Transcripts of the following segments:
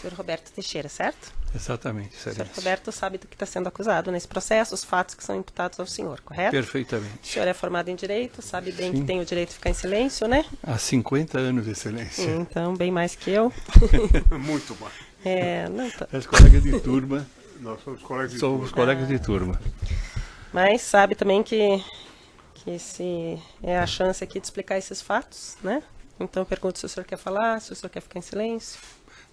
Senhor Roberto Teixeira, certo? Exatamente, O senhor excelência. Roberto sabe do que está sendo acusado nesse processo, os fatos que são imputados ao senhor, correto? O Perfeitamente. senhor é formado em Direito, sabe bem Sim. que tem o direito de ficar em silêncio, né? Há 50 anos, excelência. Então, bem mais que eu. Muito bom. Não tá. As colegas de turma, Nós somos colegas de somos turma. colegas de turma. Mas sabe também que esse é a chance aqui de explicar esses fatos, né? Então, pergunto se o senhor quer falar, se o senhor quer ficar em silêncio.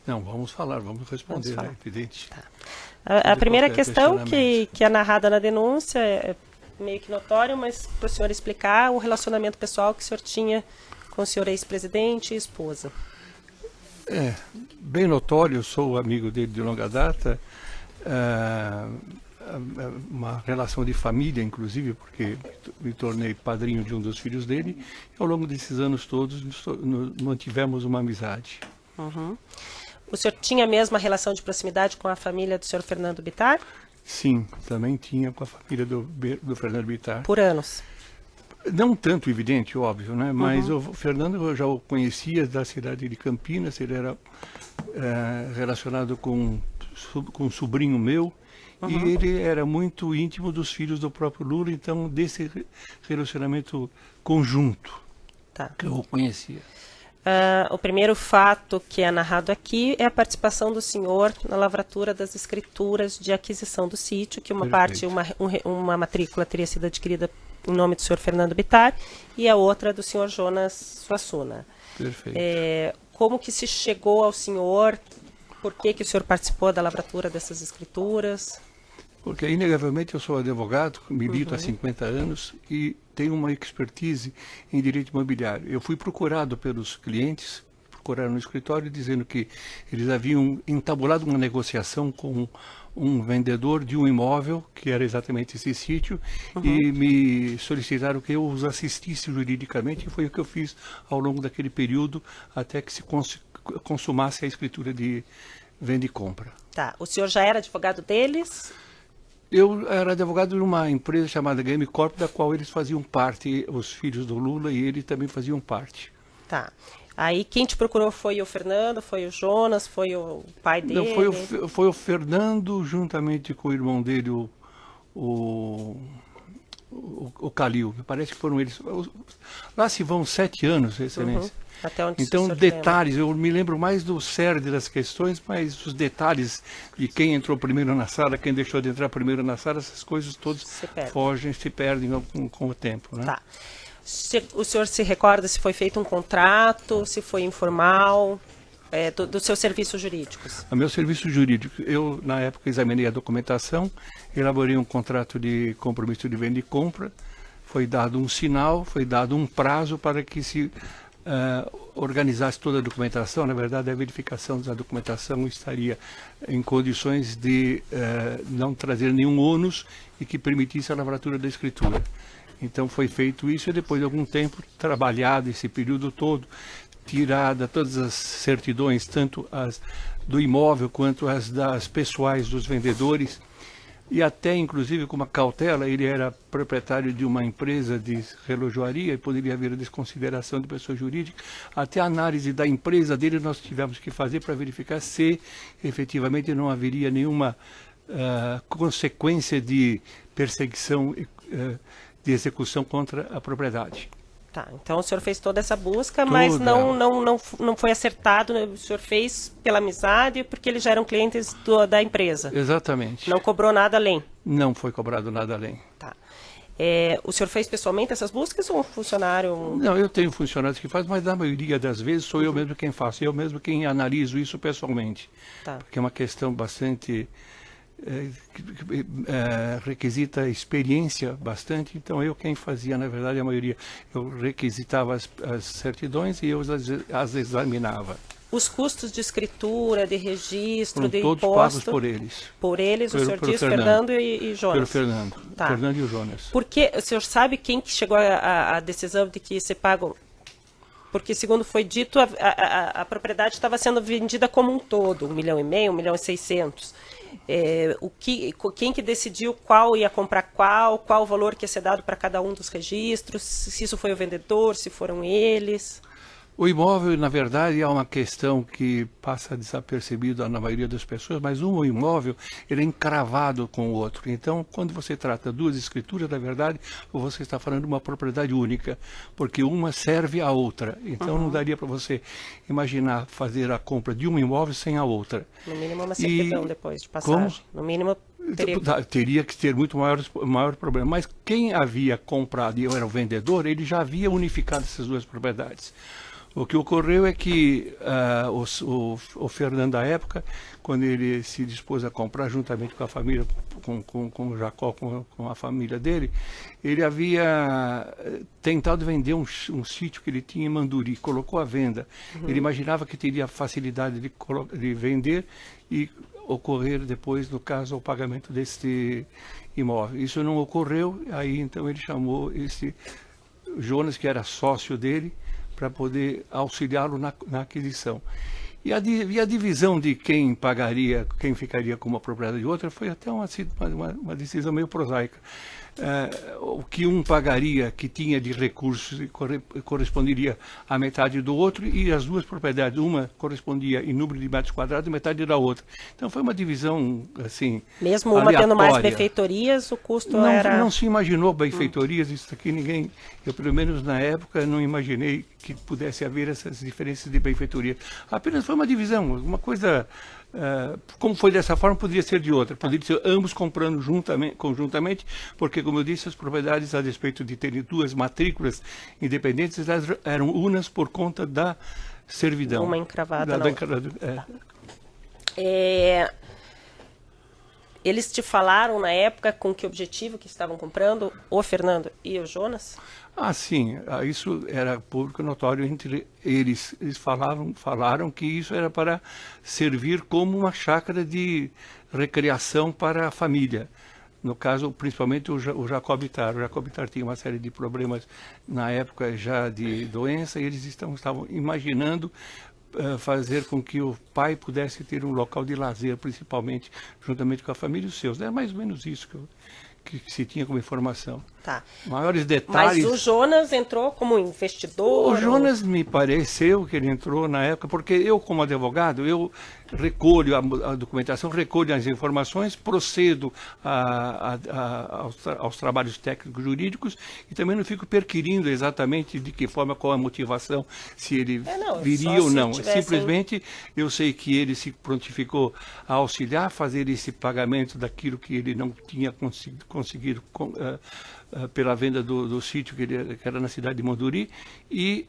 Não, vamos falar, vamos responder, Vamos falar. é evidente. A primeira qualquer questão questionamento. que é narrada na denúncia é meio que notório, mas para o senhor explicar o relacionamento pessoal que o senhor tinha com o senhor ex-presidente e esposa. É, bem notório, eu sou amigo dele de longa data, uma relação de família, inclusive, porque me tornei padrinho de um dos filhos dele, e ao longo desses anos todos mantivemos uma amizade. Uhum. O senhor tinha a mesma relação de proximidade com a família do senhor Fernando Bittar? Sim, também tinha com a família do Fernando Bittar. Por anos. Não tanto evidente, óbvio, né? Mas o Fernando eu já o conhecia da cidade de Campinas, ele era relacionado com um sobrinho meu, e ele era muito íntimo dos filhos do próprio Lula, então desse relacionamento conjunto Tá. que eu o conhecia. O primeiro fato que é narrado aqui é a participação do senhor na lavratura das escrituras de aquisição do sítio, que uma parte, uma matrícula teria sido adquirida em nome do senhor Fernando Bittar e a outra do senhor Jonas Suassuna. Perfeito. Como que se chegou ao senhor? Por que o senhor participou da lavratura dessas escrituras? Porque, inegavelmente, eu sou advogado, milito há 50 anos e tenho uma expertise em direito imobiliário. Eu fui procurado pelos clientes, procuraram no escritório, dizendo que eles haviam entabulado uma negociação com um vendedor de um imóvel, que era exatamente esse sítio, e me solicitaram que eu os assistisse juridicamente, e foi o que eu fiz ao longo daquele período, até que se consumasse a escritura de venda e compra. Tá. O senhor já era advogado deles? Eu era advogado de uma empresa chamada Game Corp, da qual eles faziam parte, os filhos do Lula, e ele também faziam parte. Tá. Aí quem te procurou foi o Fernando, foi o Jonas, foi o pai dele? Não, foi o Fernando, juntamente com o irmão dele, o Calil. Me parece que foram eles. Lá se vão 7 anos, excelência. Até onde Então, o senhor detalhes, eu me lembro mais do cerne das questões, mas os detalhes de quem entrou primeiro na sala, quem deixou de entrar primeiro na sala, essas coisas todas se perdem com o tempo. Né? Tá. O senhor se recorda se foi feito um contrato, se foi informal, dos seus serviços jurídicos? O meu serviço jurídico, eu na época examinei a documentação, elaborei um contrato de compromisso de venda e compra, foi dado um sinal, foi dado um prazo para que se organizasse toda a documentação. Na verdade, a verificação da documentação estaria em condições de não trazer nenhum ônus e que permitisse a lavratura da escritura. Então foi feito isso e depois de algum tempo, trabalhado esse período todo, tirada todas as certidões, tanto as do imóvel quanto as das pessoais dos vendedores, e até inclusive com uma cautela, ele era proprietário de uma empresa de relojoaria e poderia haver a desconsideração de pessoa jurídica. Até a análise da empresa dele nós tivemos que fazer para verificar se efetivamente não haveria nenhuma consequência de perseguição de execução contra a propriedade. Tá, então o senhor fez toda essa busca, mas não foi acertado, né? O senhor fez pela amizade, porque eles já eram clientes da empresa. Exatamente. Não cobrou nada além? Não foi cobrado nada além. Tá. O senhor fez pessoalmente essas buscas ou um funcionário? Não, eu tenho funcionários que fazem, mas na maioria das vezes sou eu mesmo quem faço, eu mesmo quem analiso isso pessoalmente. Tá. Porque é uma questão bastante... requisita experiência bastante, então eu quem fazia, na verdade, a maioria, eu requisitava as certidões e eu as examinava. Os custos de escritura, de registro, de todos imposto... pagos por eles. Por eles, o senhor diz Fernando e Jonas? Pelo Fernando. Tá. Fernando e o Jonas. Porque o senhor sabe quem que chegou à decisão de que se pagam? Porque, segundo foi dito, a propriedade estava sendo vendida como um todo, 1,5 milhão, 1,6 milhões. Quem que decidiu qual ia comprar qual o valor que ia ser dado para cada um dos registros, se isso foi o vendedor, se foram eles? O imóvel, na verdade, é uma questão que passa desapercebida na maioria das pessoas, mas um imóvel ele é encravado com o outro. Então, quando você trata duas escrituras, na verdade, você está falando de uma propriedade única, porque uma serve à outra. Então, não daria para você imaginar fazer a compra de um imóvel sem a outra. No mínimo uma certidão depois de passagem. Como? No mínimo teria que ter muito maior problema. Mas quem havia comprado e eu era o vendedor, ele já havia unificado essas duas propriedades. O que ocorreu é que o Fernando, da época, quando ele se dispôs a comprar juntamente com a família, com o Jacó, com a família dele, ele havia tentado vender um sítio que ele tinha em Manduri, colocou à venda. Ele imaginava que teria facilidade de vender e ocorrer depois, no caso, o pagamento deste imóvel. Isso não ocorreu, aí então ele chamou esse Jonas, que era sócio dele, para poder auxiliá-lo na aquisição. E a divisão de quem pagaria, quem ficaria com uma propriedade de outra, foi até uma decisão meio prosaica. O que um pagaria, que tinha de recursos, corresponderia à metade do outro, e as duas propriedades, uma correspondia em número de metros quadrados e metade da outra. Então foi uma divisão, assim, mesmo uma aleatória. tendo mais benfeitorias, o custo era... Não se imaginou benfeitorias, isso aqui ninguém... Eu, pelo menos na época, não imaginei que pudesse haver essas diferenças de benfeitoria. Apenas foi uma divisão, uma coisa... como foi dessa forma, poderia ser de outra. Poderia ser ambos comprando conjuntamente, porque, como eu disse, as propriedades, a despeito de terem duas matrículas independentes, elas eram unas por conta da servidão. Uma encravada na outra. Eles te falaram na época com que objetivo que estavam comprando, o Fernando e o Jonas? Ah, sim, isso era público notório entre eles. Eles falaram que isso era para servir como uma chácara de recreação para a família. No caso, principalmente o Jacob Ittar. O Jacob Ittar tinha uma série de problemas na época já de doença, e eles estavam imaginando fazer com que o pai pudesse ter um local de lazer, principalmente juntamente com a família e os seus. É mais ou menos isso que se tinha como informação. Tá. Maiores detalhes... Mas o Jonas entrou como investidor? O Jonas me pareceu que ele entrou na época, porque eu, como advogado, eu recolho a documentação, recolho as informações, procedo aos trabalhos técnicos jurídicos e também não fico perquirindo exatamente de que forma, qual a motivação, se ele viria ou não. Simplesmente eu sei que ele se prontificou a auxiliar, a fazer esse pagamento daquilo que ele não tinha conseguido pela venda do sítio que era na cidade de Monduri, e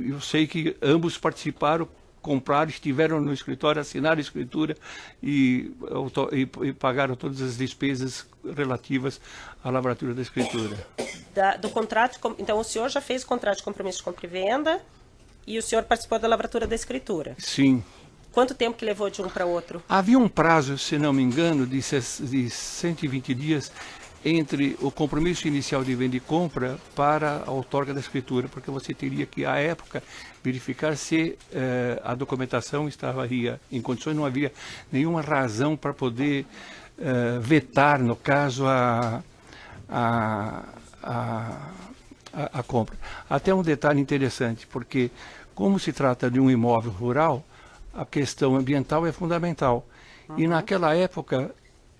eu sei que ambos participaram, compraram, estiveram no escritório, assinaram a escritura e pagaram todas as despesas relativas à lavratura da escritura. Do contrato, então o senhor já fez o contrato de compromisso de compra e venda e o senhor participou da lavratura da escritura? Sim. Quanto tempo que levou de um para o outro? Havia um prazo, se não me engano, de 120 dias entre o compromisso inicial de venda e compra para a outorga da escritura, porque você teria que, à época, verificar se a documentação estaria em condições, não havia nenhuma razão para poder vetar, no caso, a compra. Até um detalhe interessante, porque como se trata de um imóvel rural, a questão ambiental é fundamental. E naquela época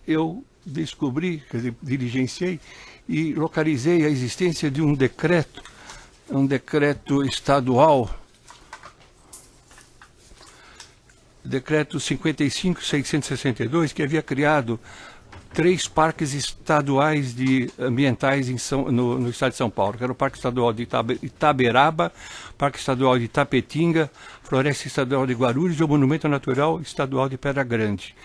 eu descobri, quer dizer, diligenciei e localizei a existência de um decreto estadual, decreto 55.662, que havia criado 3 parques estaduais ambientais no estado de São Paulo, que era o Parque Estadual de Itaberaba, Parque Estadual de Itapetinga, Floresta Estadual de Guarulhos e o Monumento Natural Estadual de Pedra Grande.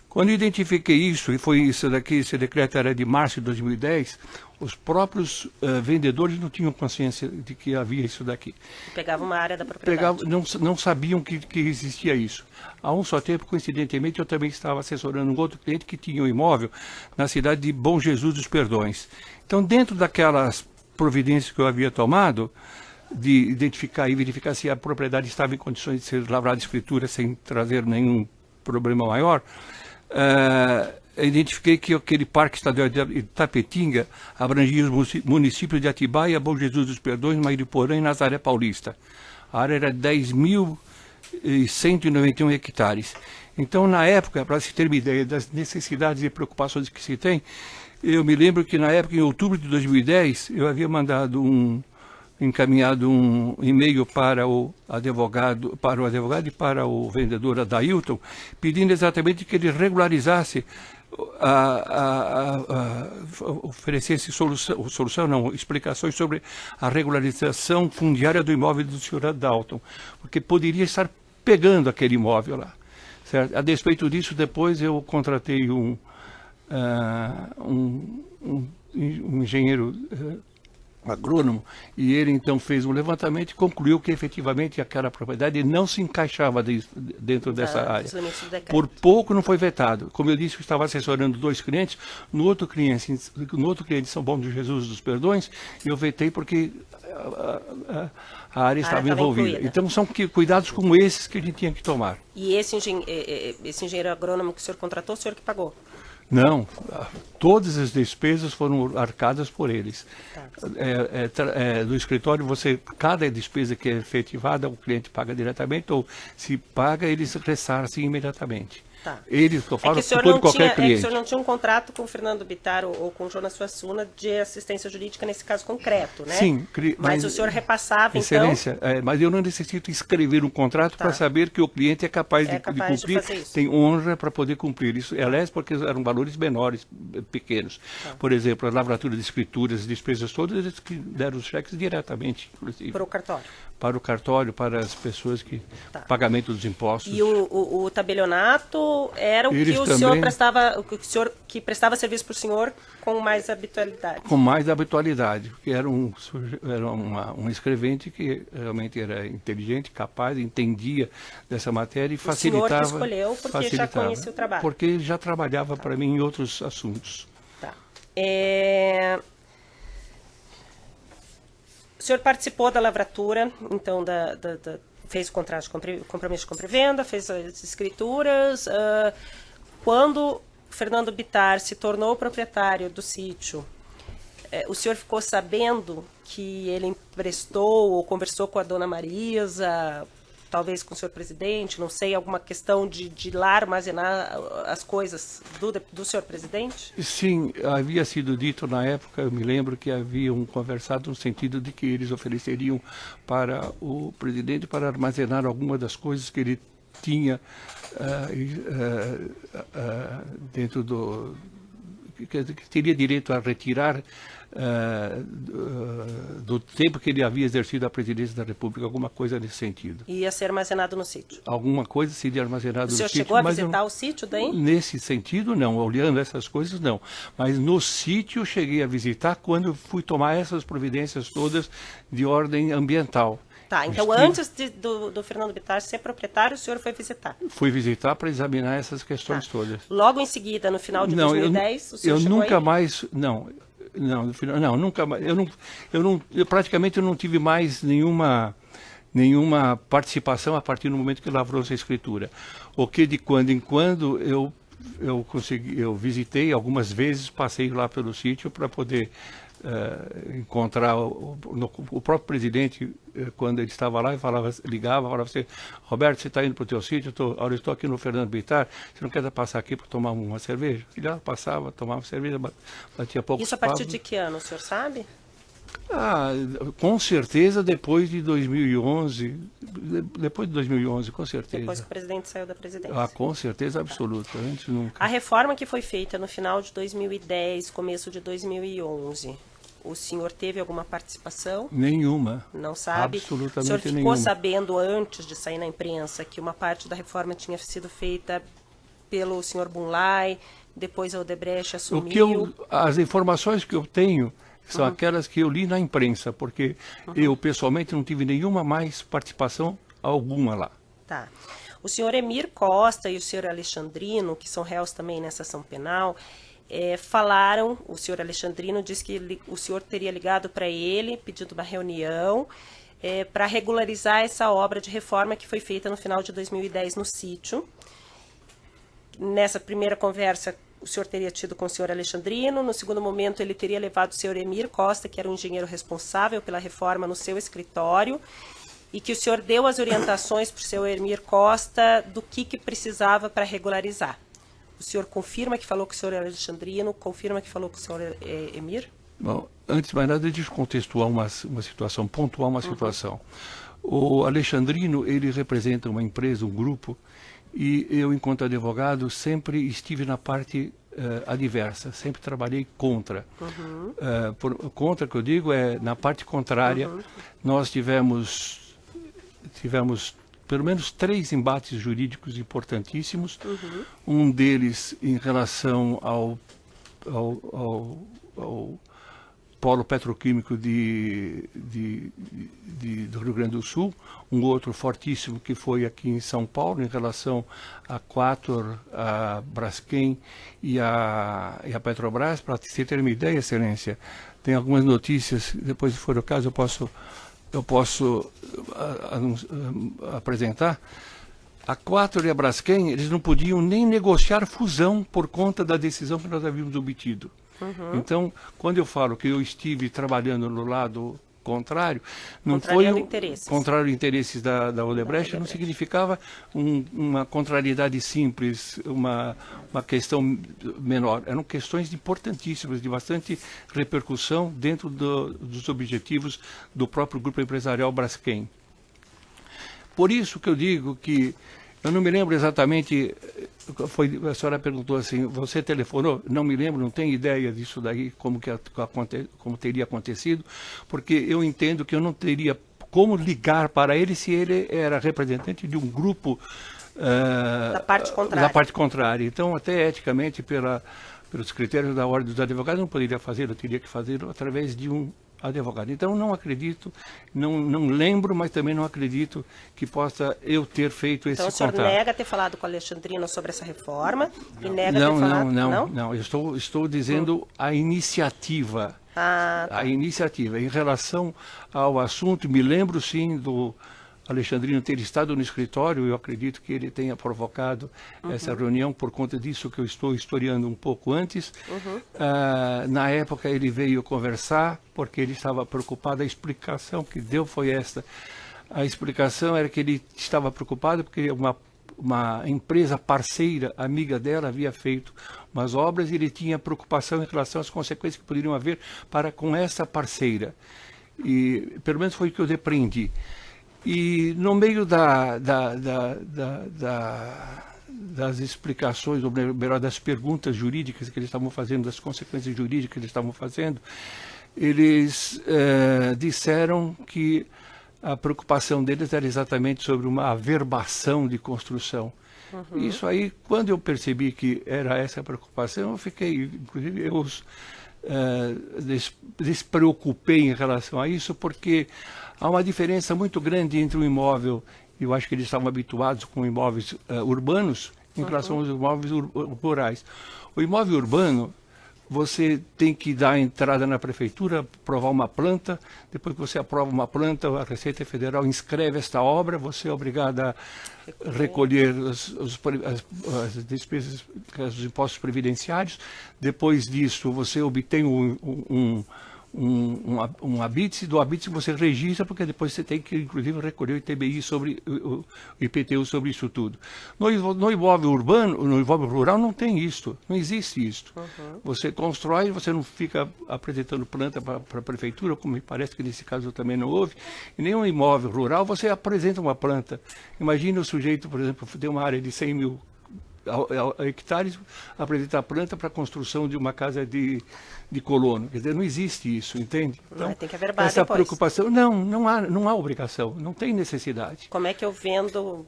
Quando eu identifiquei isso, e foi isso daqui, esse decreto era de março de 2010, os próprios vendedores não tinham consciência de que havia isso daqui. Pegava uma área da propriedade. Não sabiam que existia isso. Há um só tempo, coincidentemente, eu também estava assessorando um outro cliente que tinha um imóvel na cidade de Bom Jesus dos Perdões. Então, dentro daquelas providências que eu havia tomado, de identificar e verificar se a propriedade estava em condições de ser lavrada de escritura sem trazer nenhum problema maior, identifiquei que aquele Parque Estadual de Itapetinga abrangia os municípios de Atibaia, Bom Jesus dos Perdões, Mairiporã e Nazaré Paulista. A área era 10.191 hectares. Então, na época, para se ter uma ideia das necessidades e preocupações que se tem, eu me lembro que na época, em outubro de 2010, eu havia encaminhado um e-mail para o advogado e para o vendedor Adailton, pedindo exatamente que ele regularizasse, oferecesse explicações sobre a regularização fundiária do imóvel do senhor Adalton, porque poderia estar pegando aquele imóvel lá. Certo? A despeito disso, depois eu contratei um engenheiro agrônomo, e ele então fez um levantamento e concluiu que efetivamente aquela propriedade não se encaixava dentro dessa área. Por pouco não foi vetado. Como eu disse, eu estava assessorando 2 clientes, no outro cliente em São Bom de Jesus dos Perdões, eu vetei porque a área estava envolvida. Incluída. Então são cuidados como esses que a gente tinha que tomar. E esse engenheiro agrônomo que o senhor contratou, o senhor que pagou? Não, todas as despesas foram arcadas por eles. Do escritório, cada despesa que é efetivada, o cliente paga diretamente, ou se paga, eles ressarcem imediatamente. Tá. Eles, eu falo por qualquer cliente. O senhor não tinha um contrato com o Fernando Bittar ou com o Jonas Suassuna de assistência jurídica nesse caso concreto, né? Sim. Mas o senhor repassava, Excelência, então... mas eu não necessito escrever um contrato para saber que o cliente é capaz de cumprir, de tem honra para poder cumprir isso. Aliás, porque eram valores menores, pequenos. Por exemplo, a lavratura de escrituras, as despesas todas, eles que deram os cheques diretamente, inclusive. Para o cartório? Para o cartório, para as pessoas que... Pagamento dos impostos. E o tabelionato era o que o senhor prestava, que prestava serviço para o senhor com mais habitualidade? Com mais habitualidade, porque era um escrevente que realmente era inteligente, capaz, entendia dessa matéria e facilitava. O senhor que escolheu porque já conhecia o trabalho? Porque ele já trabalhava para mim em outros assuntos. Tá. O senhor participou da lavratura, então, fez o contrato de compromisso de compra e venda, fez as escrituras. Quando Fernando Bittar se tornou proprietário do sítio, o senhor ficou sabendo que ele emprestou ou conversou com a dona Marisa, talvez com o senhor presidente, não sei, alguma questão de lá armazenar as coisas do senhor presidente? Sim, havia sido dito na época, eu me lembro que haviam conversado no sentido de que eles ofereceriam para o presidente para armazenar alguma das coisas que ele tinha dentro do... que teria direito a retirar do tempo que ele havia exercido a presidência da República, alguma coisa nesse sentido. Ia ser armazenado no sítio? Alguma coisa seria armazenado no sítio. O senhor chegou a visitar o sítio daí? Nesse sentido, não. Olhando essas coisas, não. Mas no sítio eu cheguei a visitar quando eu fui tomar essas providências todas de ordem ambiental. Tá, então antes do Fernando Bittar ser proprietário, o senhor foi visitar? Fui visitar para examinar essas questões todas. Logo em seguida, no final de 2010, o senhor chegou nunca aí? mais... Não, nunca mais. Eu praticamente não tive mais nenhuma participação a partir do momento que lavrou essa escritura. O que de quando em quando eu visitei algumas vezes, passei lá pelo sítio para poder encontrar o próprio presidente, quando ele estava lá, ligava, falava assim: Roberto, você está indo para o teu sítio? Eu estou aqui no Fernando Bittar, você não quer passar aqui para tomar uma cerveja? Ele passava, tomava cerveja, batia pouco. Isso a partir de que ano, o senhor sabe? Com certeza depois de 2011, com certeza. Depois que o presidente saiu da presidência. Com certeza absoluta, antes nunca. A reforma que foi feita no final de 2010, começo de 2011, o senhor teve alguma participação? Nenhuma. Não sabe? Absolutamente nenhuma. O senhor ficou sabendo antes de sair na imprensa que uma parte da reforma tinha sido feita pelo senhor Bunlai, depois a Odebrecht assumiu? As informações que eu tenho são aquelas que eu li na imprensa, porque eu pessoalmente não tive nenhuma mais participação alguma lá. Tá. O senhor Emir Costa e o senhor Alexandrino, que são réus também nessa ação penal, falaram, o senhor Alexandrino disse que o senhor teria ligado para ele, pedindo uma reunião, para regularizar essa obra de reforma que foi feita no final de 2010 no sítio. Nessa primeira conversa, o senhor teria tido com o senhor Alexandrino. No segundo momento, ele teria levado o senhor Emir Costa, que era um engenheiro responsável pela reforma, no seu escritório, e que o senhor deu as orientações para o senhor Emir Costa do que precisava para regularizar. O senhor confirma que falou com o senhor Alexandrino, confirma que falou com o senhor Emir? Bom, antes de mais nada, deixa eu contextuar uma situação, pontuar uma situação. O Alexandrino, ele representa uma empresa, um grupo, e eu, enquanto advogado, sempre estive na parte adversa, sempre trabalhei contra. Contra, que eu digo, é na parte contrária. Nós tivemos pelo menos 3 embates jurídicos importantíssimos. Um deles em relação ao polo petroquímico do Rio Grande do Sul, um outro fortíssimo que foi aqui em São Paulo, em relação a Quator, a Braskem e a Petrobras. Para você ter uma ideia, Excelência, tem algumas notícias, depois, se for o caso, eu posso apresentar. A Quator e a Braskem, eles não podiam nem negociar fusão por conta da decisão que nós havíamos obtido. Então, quando eu falo que eu estive trabalhando no lado contrário, não foi contrário aos interesses da Odebrecht, não significava uma contrariedade simples, uma questão menor. Eram questões importantíssimas, de bastante repercussão dentro dos objetivos do próprio grupo empresarial Braskem. Por isso que eu digo que eu não me lembro exatamente, a senhora perguntou assim, você telefonou? Não me lembro, não tenho ideia disso daí, como teria acontecido, porque eu entendo que eu não teria como ligar para ele se ele era representante de um grupo da parte contrária. Então, até eticamente, pelos critérios da Ordem dos Advogados, não poderia fazer, eu teria que fazer através de um advogado. Então, não acredito, não lembro, mas também não acredito que possa eu ter feito esse contato. Então, o senhor nega ter falado com o Alexandrino sobre essa reforma e nega ter falado... Não, eu estou dizendo a iniciativa. Tá. A iniciativa. Em relação ao assunto, me lembro sim do Alexandrino ter estado no escritório, eu acredito que ele tenha provocado essa reunião por conta disso que eu estou historiando um pouco antes. Na época ele veio conversar, porque ele estava preocupado, a explicação que deu foi esta. A explicação era que ele estava preocupado porque uma empresa parceira, amiga dela, havia feito umas obras e ele tinha preocupação em relação às consequências que poderiam haver com essa parceira. E pelo menos foi o que eu depreendi. E no meio das explicações, ou melhor, das perguntas jurídicas que eles estavam fazendo, das consequências jurídicas que eles estavam fazendo, eles disseram que a preocupação deles era exatamente sobre uma averbação de construção. Isso aí, quando eu percebi que era essa a preocupação, eu fiquei, inclusive, eu despreocupei em relação a isso, porque há uma diferença muito grande entre um imóvel, eu acho que eles estavam habituados com imóveis urbanos, em relação aos imóveis rurais. O imóvel urbano, você tem que dar a entrada na prefeitura, aprovar uma planta, depois que você aprova uma planta, a Receita Federal inscreve esta obra, você é obrigado a recolher as despesas, os impostos previdenciários. Depois disso, você obtém um habite, do habite você registra, porque depois você tem que, inclusive, recolher o ITBI sobre o IPTU sobre isso tudo. No imóvel urbano, no imóvel rural, não tem isto, não existe isto. Você constrói, você não fica apresentando planta para a prefeitura, como me parece que nesse caso também não houve. Em nenhum imóvel rural você apresenta uma planta. Imagina o sujeito, por exemplo, ter uma área de 100 mil hectares, apresentar planta para a construção de uma casa de colono. Quer dizer, não existe isso, entende? Então, tem que averbar essa depois. Preocupação, não há obrigação, não tem necessidade. Como é que eu vendo...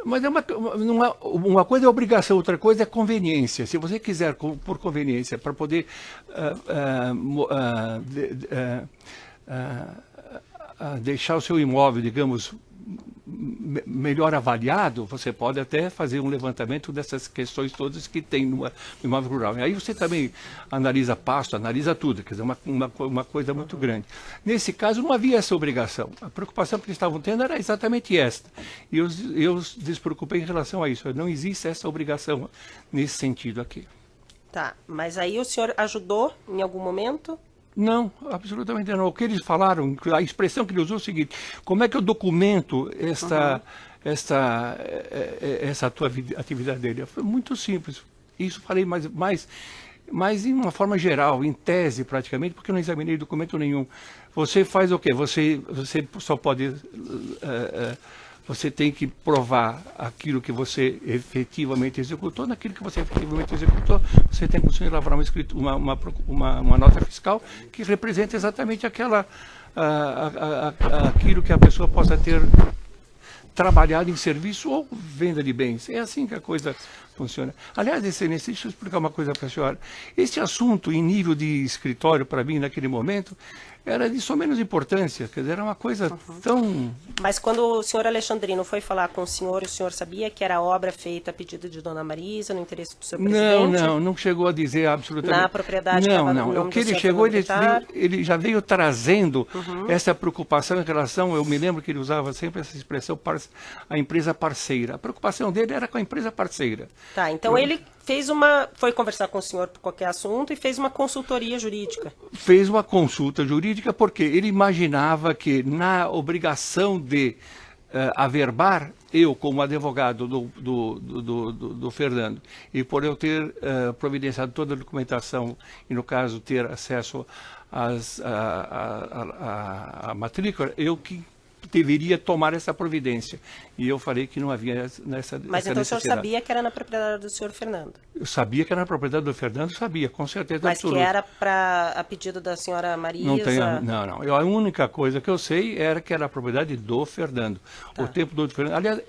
Mas uma coisa é obrigação, outra coisa é conveniência. Se você quiser, por conveniência, para poder deixar o seu imóvel, digamos, melhor avaliado, você pode até fazer um levantamento dessas questões todas que tem no imóvel rural. E aí você também analisa pasto, analisa tudo, quer dizer, uma coisa muito grande. Nesse caso não havia essa obrigação. A preocupação que eles estavam tendo era exatamente esta. E eu despreocupei em relação a isso. Não existe essa obrigação nesse sentido aqui. Tá, mas aí o senhor ajudou em algum momento? Não, absolutamente não. O que eles falaram, a expressão que ele usou é o seguinte: como é que eu documento essa tua atividade dele? Foi muito simples. Isso falei mas em uma forma geral, em tese praticamente, porque eu não examinei documento nenhum. Você faz o quê? Você só pode... você tem que provar aquilo que você efetivamente executou. Naquilo que você efetivamente executou, você tem que conseguir elaborar uma nota fiscal que representa exatamente aquilo que a pessoa possa ter trabalhado em serviço ou venda de bens. É assim que a coisa funciona. Aliás, Excelência, deixa eu explicar uma coisa para a senhora. Este assunto, em nível de escritório, para mim, naquele momento, era de só menos importância. Quer dizer, era uma coisa tão... Mas quando o senhor Alexandrino foi falar com o senhor sabia que era obra feita a pedido de Dona Marisa, no interesse do seu presidente? Não chegou a dizer absolutamente... Na propriedade que estava no nome o que do ele senhor chegou, Fernando ele já veio trazendo essa preocupação em relação... Eu me lembro que ele usava sempre essa expressão, a empresa parceira. A preocupação dele era com a empresa parceira. Tá, então ele foi conversar com o senhor por qualquer assunto e fez uma consultoria jurídica. Fez uma consulta jurídica porque ele imaginava que na obrigação de averbar, eu como advogado do Fernando, e por eu ter providenciado toda a documentação e no caso ter acesso à matrícula, eu que deveria tomar essa providência. E eu falei que não havia nessa Mas então necessidade. o senhor sabia que era na propriedade do senhor Fernando? Eu sabia que era na propriedade do Fernando, sabia, com certeza Mas absoluta. que era a pedido da senhora Marisa? Não. A única coisa que eu sei era que era a propriedade do Fernando. Tá. O tempo do Fernando. Aliás,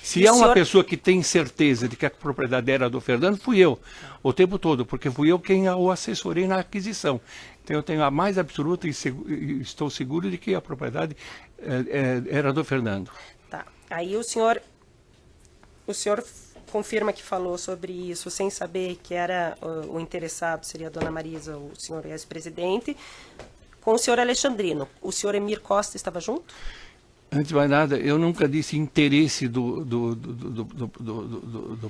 se é uma pessoa que tem certeza de que a propriedade era do Fernando, fui eu. O tempo todo, porque fui eu quem o assessorei na aquisição. Então eu tenho a mais absoluta e estou seguro de que a propriedade era do Fernando. Tá. Aí o senhor confirma que falou sobre isso sem saber que era o interessado, seria a Dona Marisa, o senhor ex-presidente, com o senhor Alexandrino. O senhor Emir Costa estava junto? Antes de mais nada, eu nunca disse interesse do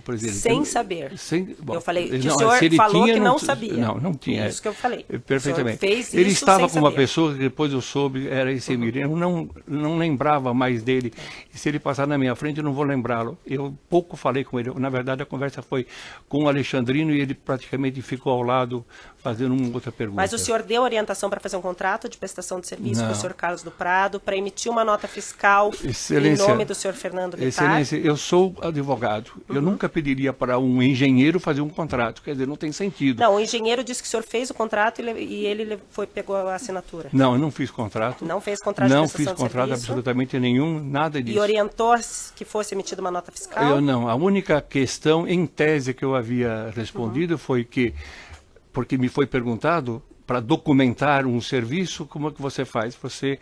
presidente. Sem saber. Bom, eu falei que o senhor falou que não sabia. Não tinha. Isso que eu falei. Perfeitamente. Fez ele isso estava sem com uma saber. pessoa que depois eu soube era esse Emir. Eu não lembrava mais dele. E se ele passar na minha frente, eu não vou lembrá-lo. Eu pouco falei com ele. Na verdade, a conversa foi com o Alexandrino e ele praticamente ficou ao lado fazendo uma outra pergunta. Mas o senhor deu orientação para fazer um contrato de prestação de serviço para o senhor Carlos do Prado, para emitir uma nota fiscal em nome do senhor Fernando Bittar? Excelência, eu sou advogado. Eu nunca pediria para um engenheiro fazer um contrato. Quer dizer, não tem sentido. Não, o engenheiro disse que o senhor fez o contrato e ele pegou a assinatura. Não, eu não fiz contrato. Não fez contrato de prestação de serviço? Não fiz contrato absolutamente nenhum, nada disso. E orientou que fosse emitida uma nota fiscal? Eu não. A única questão, em tese, que eu havia respondido foi que, porque me foi perguntado, para documentar um serviço, como é que você faz? Você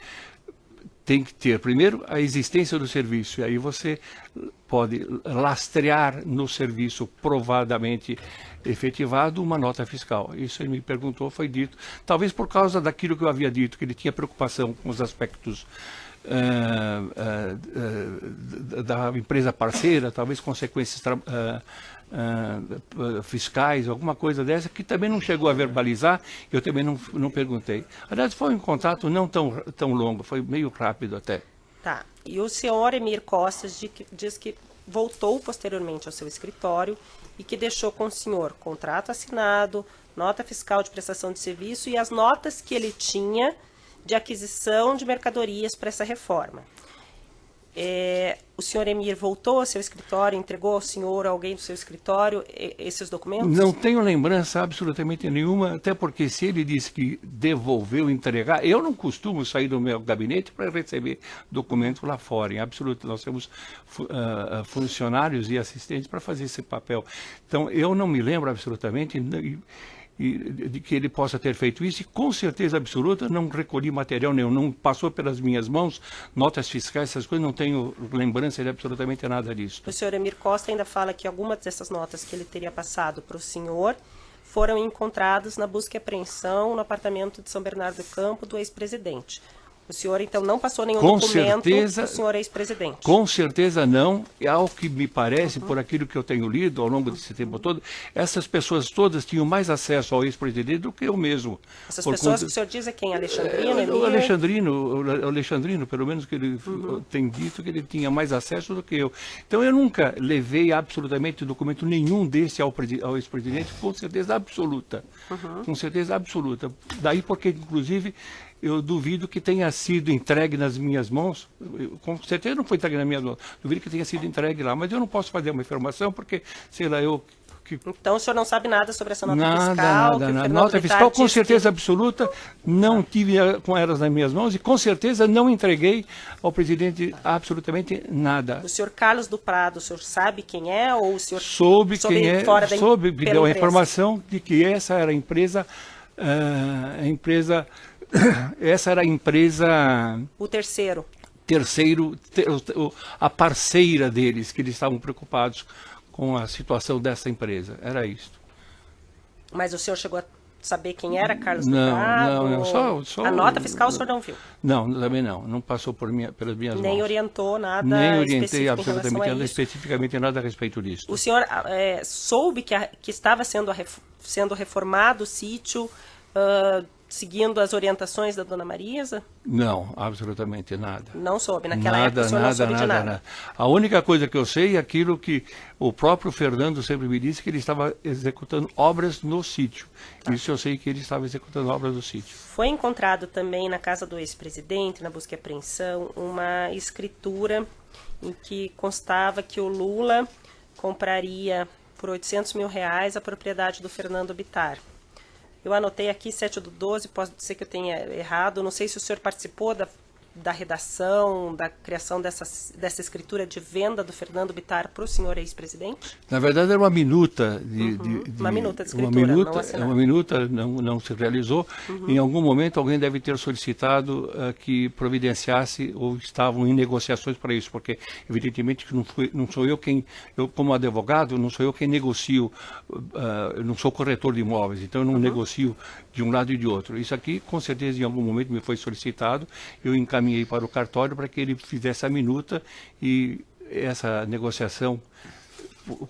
tem que ter, primeiro, a existência do serviço, e aí você pode lastrear no serviço provadamente efetivado uma nota fiscal. Isso ele me perguntou, foi dito. Talvez por causa daquilo que eu havia dito, que ele tinha preocupação com os aspectos da empresa parceira, talvez consequências fiscais, alguma coisa dessa, que também não chegou a verbalizar, eu também não perguntei. Aliás, foi um contato não tão longo, foi meio rápido até. Tá. E o senhor Emir Costa diz que voltou posteriormente ao seu escritório e que deixou com o senhor contrato assinado, nota fiscal de prestação de serviço e as notas que ele tinha de aquisição de mercadorias para essa reforma. O senhor Emir voltou ao seu escritório, entregou ao senhor, alguém do seu escritório, esses documentos? Não tenho lembrança absolutamente nenhuma, até porque se ele disse que devolveu, entregar, eu não costumo sair do meu gabinete para receber documentos lá fora, em absoluto. Nós temos funcionários e assistentes para fazer esse papel. Então, eu não me lembro absolutamente de que ele possa ter feito isso, e com certeza absoluta não recolhi material nenhum, não passou pelas minhas mãos, notas fiscais, essas coisas, não tenho lembrança de absolutamente nada disso. O senhor Emir Costa ainda fala que algumas dessas notas que ele teria passado para o senhor foram encontradas na busca e apreensão no apartamento de São Bernardo do Campo do ex-presidente. O senhor, então, não passou nenhum Com documento certeza, para o senhor ex-presidente? Com certeza não. E ao que me parece, por aquilo que eu tenho lido ao longo desse tempo todo, essas pessoas todas tinham mais acesso ao ex-presidente do que eu mesmo. Essas pessoas que o senhor diz é quem? Alexandrino, Emir? O Alexandrino, pelo menos que ele tem dito que ele tinha mais acesso do que eu. Então eu nunca levei absolutamente documento nenhum desse ao ex-presidente, com certeza absoluta. Com certeza absoluta. Daí porque, inclusive, eu duvido que tenha sido entregue nas minhas mãos, com certeza não foi entregue nas minhas mãos, duvido que tenha sido entregue lá, mas eu não posso fazer uma informação porque, sei lá, Então o senhor não sabe nada sobre essa nota fiscal? Nada. Nota fiscal, com certeza absoluta, não tive com elas nas minhas mãos e com certeza não entreguei ao presidente absolutamente nada. O senhor Carlos do Prado, o senhor sabe quem é ou o senhor soube quem é? Soube, me deu a informação de que essa era a empresa, essa era a empresa... O terceiro, a parceira deles, que eles estavam preocupados com a situação dessa empresa. Era isso. Mas o senhor chegou a saber quem era Carlos do Não, Prado? não, só... A nota fiscal o senhor não viu? Não, também não. Não passou pelas minhas mãos. Nem orientou nada Nem orientei absolutamente nada, especificamente nada a respeito disso. O senhor soube que estava sendo reformado o sítio, seguindo as orientações da dona Marisa? Não, absolutamente nada. Não soube, naquela época o senhor não soube de nada. A única coisa que eu sei é aquilo que o próprio Fernando sempre me disse, que ele estava executando obras no sítio. Isso eu sei que ele estava executando obras no sítio. Foi encontrado também na casa do ex-presidente, na busca e apreensão, uma escritura em que constava que o Lula compraria por R$800 mil a propriedade do Fernando Bittar. Eu anotei aqui 7/12, pode ser que eu tenha errado, não sei se o senhor participou da redação, da criação dessa escritura de venda do Fernando Bittar para o senhor ex-presidente? Na verdade era uma minuta uma minuta de escritura, não assinada. Uma minuta, não se realizou. Em algum momento alguém deve ter solicitado que providenciasse ou estavam em negociações para isso, porque evidentemente que não sou eu quem, eu como advogado, não sou eu quem negocio, eu não sou corretor de imóveis, então eu não negocio de um lado e de outro. Isso aqui, com certeza, em algum momento me foi solicitado, eu encaminhei para o cartório para que ele fizesse a minuta e essa negociação,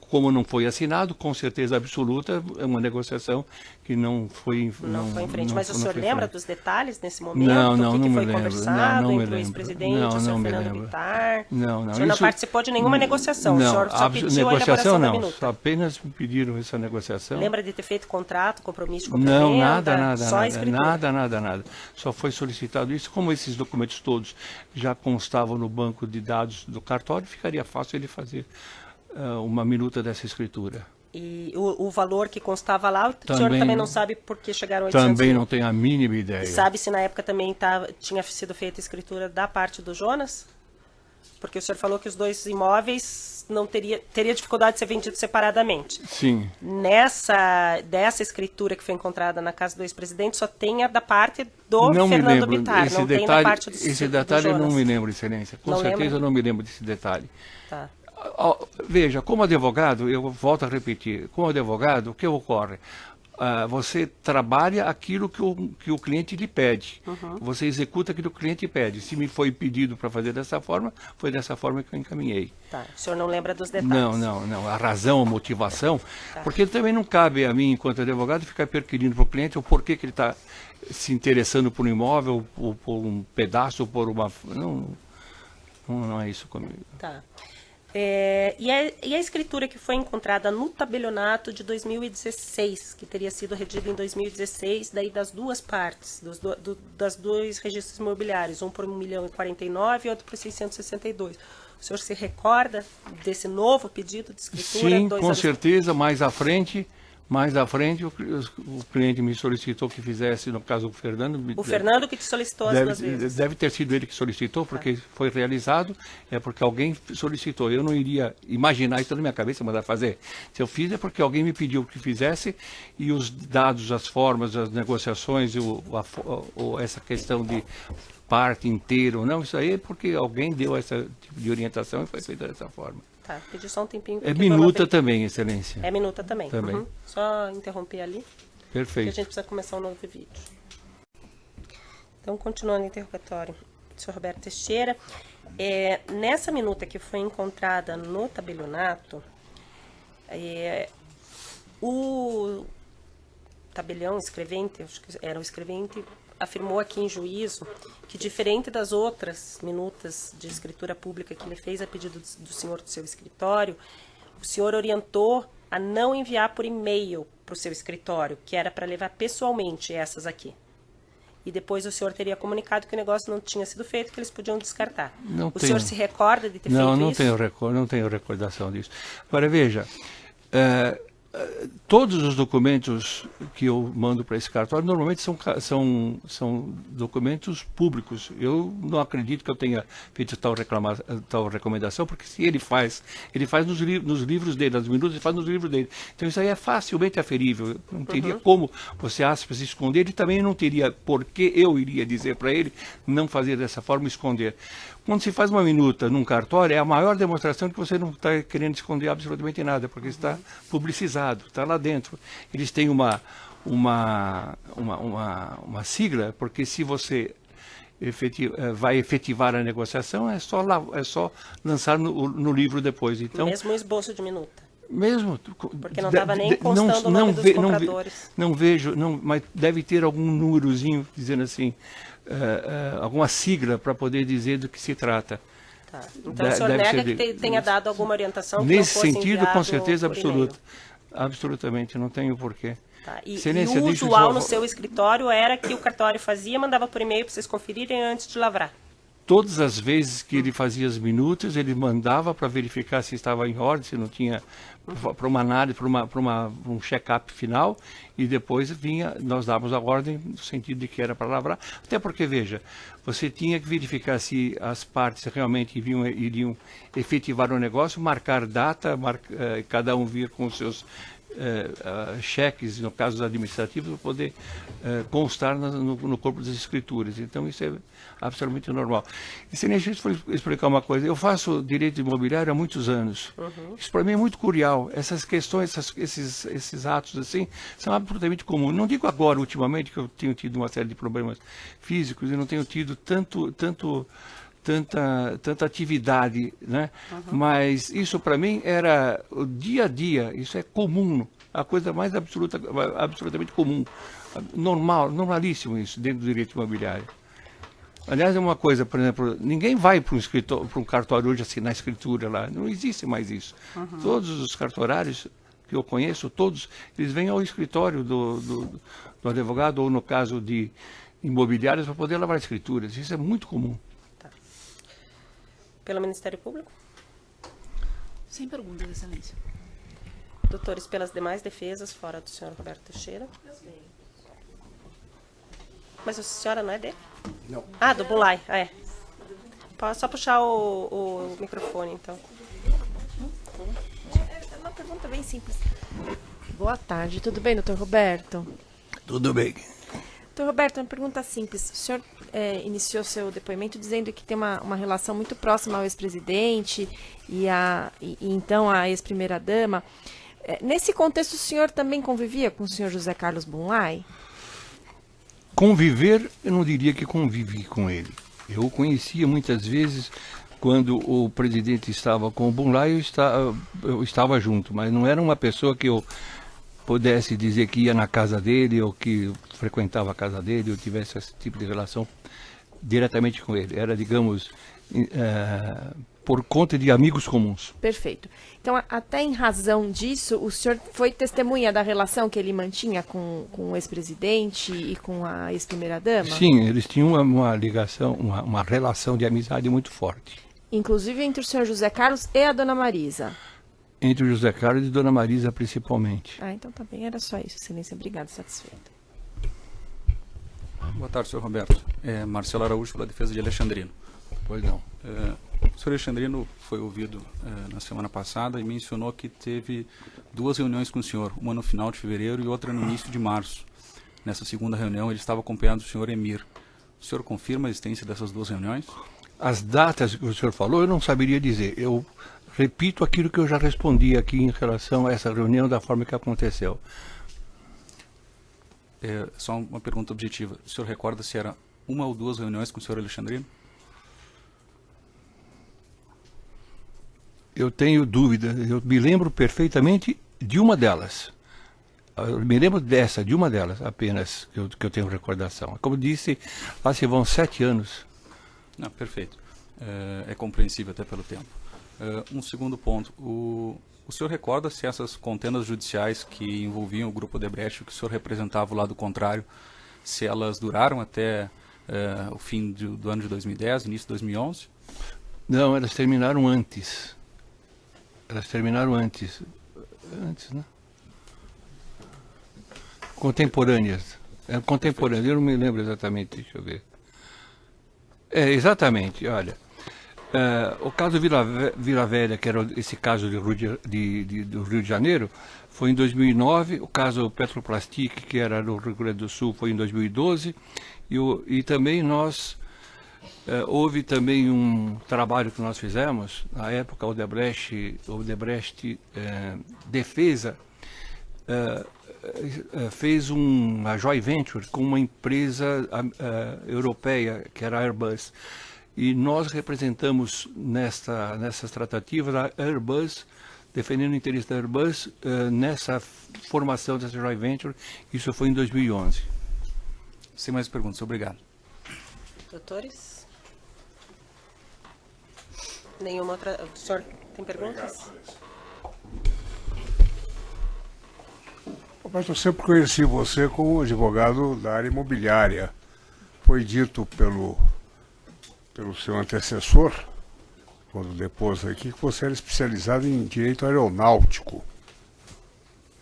como não foi assinado, com certeza absoluta, é uma negociação que não foi... Não foi em frente, mas o senhor lembra dos detalhes nesse momento? Não o que me foi lembro. conversado entre o ex-presidente e o senhor Fernando Bittar? Não. O senhor não participou de nenhuma negociação? Não, o senhor só pediu a elaboração da minuta? Só apenas me pediram essa negociação. Lembra de ter feito contrato, compromisso de compra-venda? Não, nada. Só escritura? Nada. Só foi solicitado isso. Como esses documentos todos já constavam no banco de dados do cartório, ficaria fácil ele fazer uma minuta dessa escritura. E o valor que constava lá, o senhor também não sabe por que chegaram a 800 Também mil? não tenho a mínima ideia. E sabe se na época também tinha sido feita a escritura da parte do Jonas? Porque o senhor falou que os dois imóveis não teria dificuldade de ser vendidos separadamente. Sim. Dessa escritura que foi encontrada na casa do ex-presidente, só tem a da parte do Fernando Bittar, não tem da parte do Esse detalhe eu não me lembro, Excelência. Com certeza eu não me lembro desse detalhe. Tá. Veja, como advogado, eu volto a repetir, como advogado, o que ocorre? Você trabalha aquilo que o cliente lhe pede. Você executa aquilo que o cliente pede. Se me foi pedido para fazer dessa forma, foi dessa forma que eu encaminhei. Tá. O senhor não lembra dos detalhes? Não. A razão, a motivação, porque também não cabe a mim, enquanto advogado, ficar perquirindo para o cliente o porquê que ele está se interessando por um imóvel, ou por um pedaço, ou por uma... Não é isso comigo. Tá. E a escritura que foi encontrada no tabelionato de 2016, que teria sido redigida em 2016, daí das duas partes, das dois registros imobiliários, um por 1.049.000 e outro por 662. O senhor se recorda desse novo pedido de escritura? Sim, com certeza, mais à frente o cliente me solicitou que fizesse, no caso o Fernando... O Fernando que te solicitou as duas vezes? Deve ter sido ele que solicitou, porque foi realizado, porque alguém solicitou. Eu não iria imaginar isso na minha cabeça, mandar fazer. Se eu fiz é porque alguém me pediu que fizesse, e os dados, as formas, as negociações, essa questão de parte inteira ou não, isso aí é porque alguém deu essa tipo de orientação e foi feita dessa forma. Tá, pedi só um tempinho. É minuta também, Excelência. É minuta também. Só interromper ali. Perfeito. Que a gente precisa começar um novo vídeo. Então, continuando o interrogatório do senhor Roberto Teixeira, nessa minuta que foi encontrada no tabelionato, o tabelião, escrevente, acho que era o escrevente, afirmou aqui em juízo que, diferente das outras minutas de escritura pública que ele fez a pedido do senhor do seu escritório, o senhor orientou a não enviar por e-mail para o seu escritório, que era para levar pessoalmente essas aqui. E depois o senhor teria comunicado que o negócio não tinha sido feito, que eles podiam descartar. O senhor se recorda de ter feito isso? Não tenho recordação disso. Agora, veja, todos os documentos que eu mando para esse cartório normalmente são documentos públicos. Eu não acredito que eu tenha feito tal recomendação, porque se ele faz nos livros dele, nas minutas, ele faz nos livros dele. Então isso aí é facilmente aferível. Não teria como você, aspas, esconder. Ele também não teria por que eu iria dizer para ele não fazer dessa forma, esconder. Quando se faz uma minuta num cartório, é a maior demonstração que você não está querendo esconder absolutamente nada, porque está publicizado, está lá dentro. Eles têm uma sigla, porque se você vai efetivar a negociação, é só lançar no livro depois. Então, mesmo o esboço de minuta? Mesmo. Porque não estava nem constando o nome dos compradores. Não vejo, mas deve ter algum númerozinho dizendo assim, alguma sigla para poder dizer do que se trata. Tá. Então o senhor nega que tenha dado alguma orientação? Nesse sentido, com certeza absoluta. Absolutamente, não tenho porquê. Tá. E o usual no seu escritório era que o cartório fazia, mandava por e-mail para vocês conferirem antes de lavrar? Todas as vezes que ele fazia as minutas, ele mandava para verificar se estava em ordem, se não tinha, para uma análise, para um check-up final, e depois nós dávamos a ordem no sentido de que era para lavrar. Até porque, veja, você tinha que verificar se as partes realmente iriam efetivar o negócio, marcar data, cada um vir com os seus cheques, no caso administrativos, para poder constar no corpo das escrituras. Então isso é absolutamente normal. E se a gente for explicar uma coisa, eu faço direito imobiliário há muitos anos. Isso para mim é muito curial. Essas questões, esses atos assim, são absolutamente comuns. Não digo agora, ultimamente, que eu tenho tido uma série de problemas físicos e não tenho tido tanta atividade, né? Mas isso para mim era o dia a dia, isso é comum, a coisa mais absolutamente comum, normalíssimo isso dentro do direito imobiliário. Aliás, é uma coisa, por exemplo, ninguém vai para um cartório hoje assinar escritura lá, não existe mais isso. Todos os cartorários que eu conheço, todos, eles vêm ao escritório do advogado, ou no caso de imobiliários, para poder lavar escrituras. Isso é muito comum. Pelo Ministério Público? Sem perguntas, Excelência. Doutores, pelas demais defesas, fora do senhor Roberto Teixeira? Mas a senhora não é dele? Não. Ah, do Bulay, é. Pode só puxar o microfone, então. É uma pergunta bem simples. Boa tarde, tudo bem, doutor Roberto? Tudo bem. Doutor Roberto, uma pergunta simples. O senhor iniciou seu depoimento dizendo que tem uma relação muito próxima ao ex-presidente e então a ex-primeira-dama. Nesse contexto, o senhor também convivia com o senhor José Carlos Bulay? Conviver, eu não diria que convivi com ele. Eu o conhecia muitas vezes quando o presidente estava com o Bulay, eu estava junto, mas não era uma pessoa que eu pudesse dizer que ia na casa dele ou que frequentava a casa dele ou tivesse esse tipo de relação diretamente com ele. Era, digamos, por conta de amigos comuns. Perfeito. Então, até em razão disso, o senhor foi testemunha da relação que ele mantinha com o ex-presidente e com a ex-primeira-dama? Sim, eles tinham uma ligação, uma relação de amizade muito forte. Inclusive entre o senhor José Carlos e a dona Marisa? Entre o José Carlos e Dona Marisa, principalmente. Ah, então tá bem, era só isso, Excelência. Obrigada, satisfeita. Boa tarde, senhor Roberto. Marcelo Araújo, pela defesa de Alexandrino. Pois não. O senhor Alexandrino foi ouvido na semana passada e mencionou que teve 2 reuniões com o senhor, uma no final de fevereiro e outra no início de março. Nessa segunda reunião, ele estava acompanhado do senhor Emir. O senhor confirma a existência dessas 2 reuniões? As datas que o senhor falou, eu não saberia dizer. Eu repito aquilo que eu já respondi aqui em relação a essa reunião da forma que aconteceu. Só uma pergunta objetiva. O senhor recorda se era uma ou duas reuniões com o senhor Alexandrino? Eu tenho dúvida, eu me lembro perfeitamente de uma delas. Eu me lembro de uma delas apenas, que eu tenho recordação. Como disse, lá se vão 7 anos. Não, perfeito. É compreensível até pelo tempo. Um segundo ponto. O senhor recorda se essas contendas judiciais que envolviam o Grupo Odebrecht, que o senhor representava o lado contrário, se elas duraram até o fim do ano de 2010, início de 2011? Não, elas terminaram antes. Elas terminaram antes. Antes, né? Contemporâneas. Contemporâneas, eu não me lembro exatamente, deixa eu ver. Exatamente, olha. O caso Vila Velha, que era esse caso do Rio de Janeiro, foi em 2009. O caso Petroplastic, que era no Rio Grande do Sul, foi em 2012. E também houve também um trabalho que nós fizemos, na época, Odebrecht Defesa fez uma joint venture com uma empresa europeia, que era a Airbus. E nós representamos nessas tratativas a Airbus, defendendo o interesse da Airbus nessa formação dessa joint venture. Isso foi em 2011. Sem mais perguntas, obrigado. Doutores? Nenhuma outra... O senhor tem perguntas? Mas eu sempre conheci você como advogado da área imobiliária. Foi dito pelo seu antecessor, quando depôs aqui, que você era especializado em direito aeronáutico.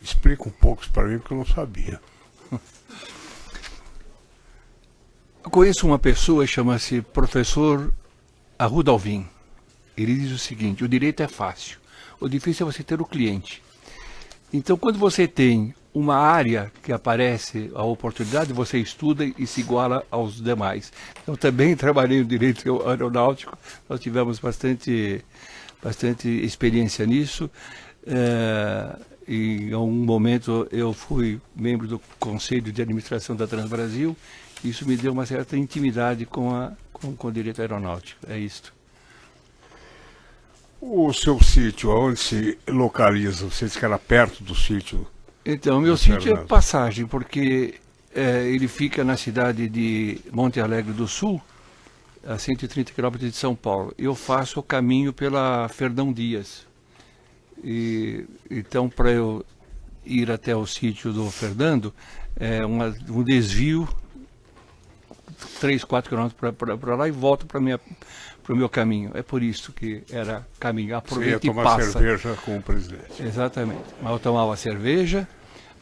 Explica um pouco isso para mim, porque eu não sabia. Eu conheço uma pessoa, chama-se professor Arruda Alvim. Ele diz o seguinte: o direito é fácil, o difícil é você ter o cliente. Então, quando você tem uma área que aparece a oportunidade, você estuda e se iguala aos demais. Eu também trabalhei no direito aeronáutico, nós tivemos bastante experiência nisso. E em algum momento eu fui membro do Conselho de Administração da Transbrasil. Isso me deu uma certa intimidade com o direito aeronáutico. É isto. O seu sítio, aonde se localiza? Você disse que era perto do sítio? Então, meu sítio é passagem, porque ele fica na cidade de Monte Alegre do Sul, a 130 quilômetros de São Paulo. Eu faço o caminho pela Fernão Dias. Então, para eu ir até o sítio do Fernando, é um desvio, 3, 4 quilômetros para lá e volto para o meu caminho. É por isso que era caminho. Aproveita e passa. Você ia tomar cerveja com o presidente. Exatamente. Mas eu tomava cerveja,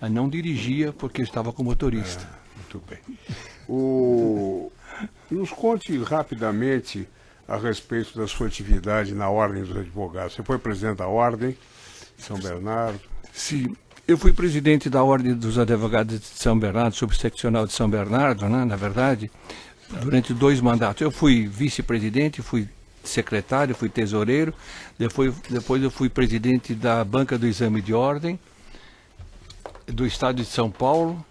mas não dirigia porque eu estava com motorista. Muito bem. Nos conte rapidamente a respeito da sua atividade na Ordem dos Advogados. Você foi presidente da Ordem de São Bernardo? Sim. Eu fui presidente da Ordem dos Advogados de São Bernardo, subseccional de São Bernardo, né, na verdade, durante 2 mandatos. Eu fui vice-presidente, fui secretário, fui tesoureiro, depois eu fui presidente da Banca do Exame de Ordem, do Estado de São Paulo,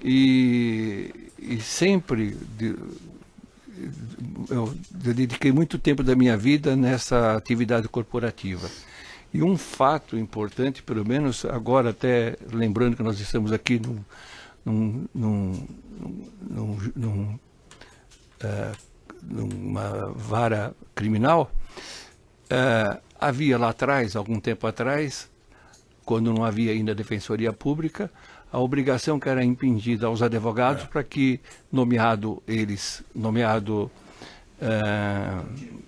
e sempre eu dediquei muito tempo da minha vida nessa atividade corporativa. E um fato importante, pelo menos agora, até lembrando que nós estamos aqui numa vara criminal, havia lá atrás, algum tempo atrás, quando não havia ainda defensoria pública, a obrigação que era impingida aos advogados para que, nomeado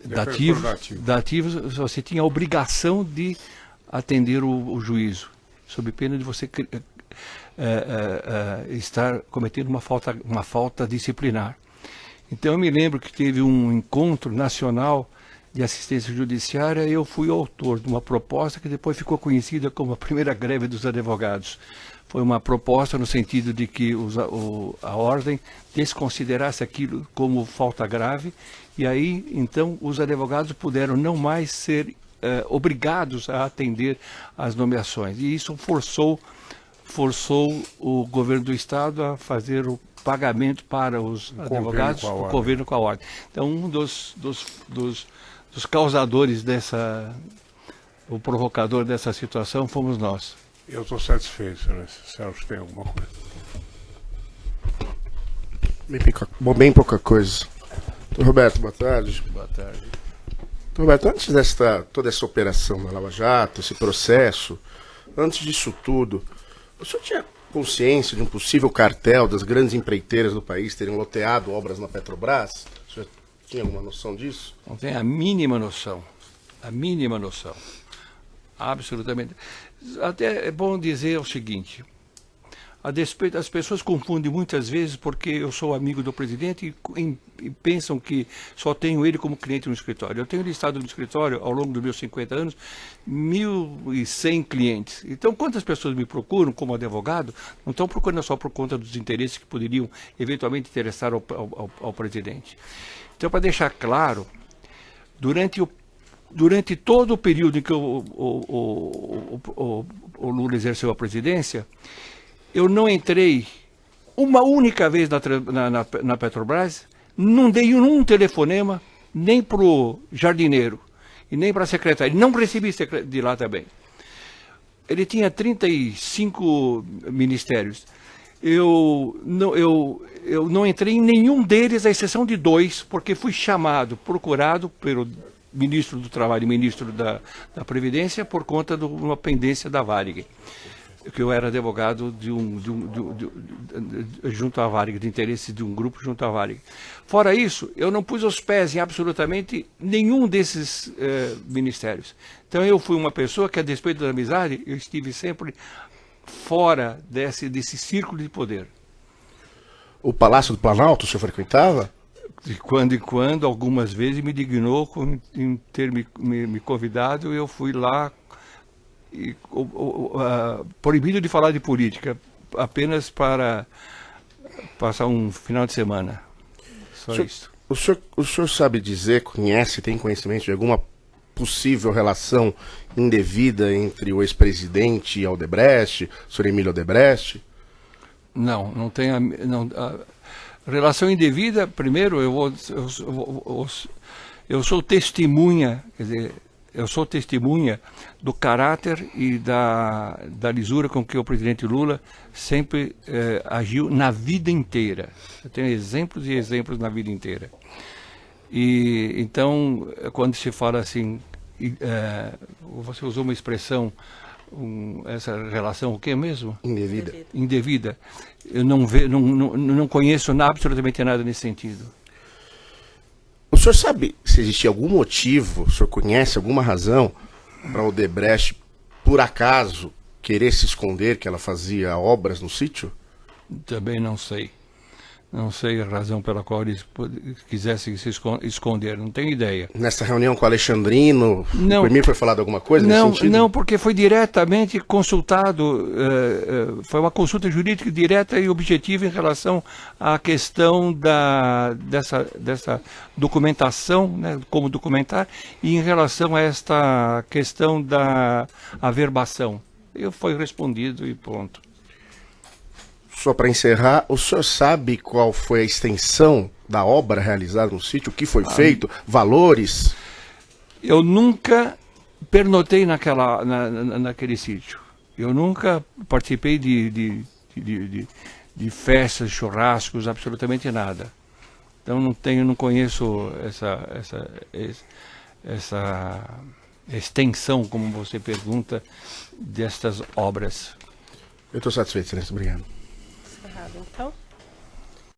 dativos, você tinha a obrigação de atender o juízo, sob pena de você estar cometendo uma falta disciplinar. Então eu me lembro que teve um encontro nacional de assistência judiciária e eu fui autor de uma proposta que depois ficou conhecida como a primeira greve dos advogados. Foi uma proposta no sentido de que a ordem desconsiderasse aquilo como falta grave, e aí então os advogados puderam não mais ser obrigados a atender às nomeações. E isso forçou o governo do Estado a fazer pagamento para os advogados, o convênio com a ordem. Então, um dos causadores o provocador dessa situação fomos nós. Eu estou satisfeito, senhor. Celso, tem alguma coisa? Bem pouca coisa. Roberto, boa tarde. Boa tarde. Roberto, antes toda essa operação da Lava Jato, esse processo, antes disso tudo, o senhor tinha consciência de um possível cartel das grandes empreiteiras do país terem loteado obras na Petrobras? O senhor tinha alguma noção disso? Não tem a mínima noção. A mínima noção. Absolutamente. Até é bom dizer o seguinte: a despeito, as pessoas confundem muitas vezes porque eu sou amigo do presidente e pensam que só tenho ele como cliente no escritório. Eu tenho listado no escritório, ao longo dos meus 50 anos, 1.100 clientes. Então, quantas pessoas me procuram como advogado, não estão procurando só por conta dos interesses que poderiam eventualmente interessar ao presidente. Então, para deixar claro, durante todo o período em que o Lula exerceu a presidência, eu não entrei uma única vez na Petrobras, não dei um telefonema, nem para o jardineiro e nem para a secretária. Não recebi de lá também. Ele tinha 35 ministérios. Eu não entrei em nenhum deles, à exceção de 2, porque fui procurado pelo ministro do Trabalho e ministro da Previdência por conta de uma pendência da Varig, que eu era advogado junto à Varig, de interesse de um grupo junto à Varig. Fora isso, eu não pus os pés em absolutamente nenhum desses ministérios. Então eu fui uma pessoa que, a despeito da amizade, eu estive sempre fora desse círculo de poder. O Palácio do Planalto o senhor frequentava? De quando em quando, algumas vezes, me dignou em ter me convidado, e eu fui lá, proibido de falar de política, apenas para passar um final de semana. Só isso. O senhor sabe dizer, tem conhecimento de alguma possível relação indevida entre o ex-presidente e Odebrecht, o senhor Emílio Odebrecht? Não, não tem relação indevida. Primeiro, eu sou testemunha, quer dizer, eu sou testemunha do caráter e da lisura com que o presidente Lula sempre agiu na vida inteira. Eu tenho exemplos e exemplos na vida inteira. E então, quando se fala assim, você usou uma expressão, essa relação, o que mesmo? Indevida. Indevida. Eu não conheço absolutamente nada nesse sentido. O senhor sabe se existia algum motivo, o senhor conhece alguma razão para o Odebrecht, por acaso, querer se esconder que ela fazia obras no sítio? Também não sei. Não sei a razão pela qual eles quisessem se esconder, não tenho ideia. Nessa reunião com o Alexandrino, não, o Emir foi falado alguma coisa nesse sentido? Não, porque foi diretamente consultado, foi uma consulta jurídica direta e objetiva em relação à questão dessa documentação, né, como documentar, e em relação a esta questão da averbação. Foi respondido e pronto. Só para encerrar, o senhor sabe qual foi a extensão da obra realizada no sítio? O que foi feito? Valores? Eu nunca pernotei naquele sítio. Eu nunca participei de festas, churrascos, absolutamente nada. Então não conheço essa extensão, como você pergunta, destas obras. Eu estou satisfeito, Excelência. Obrigado. Então.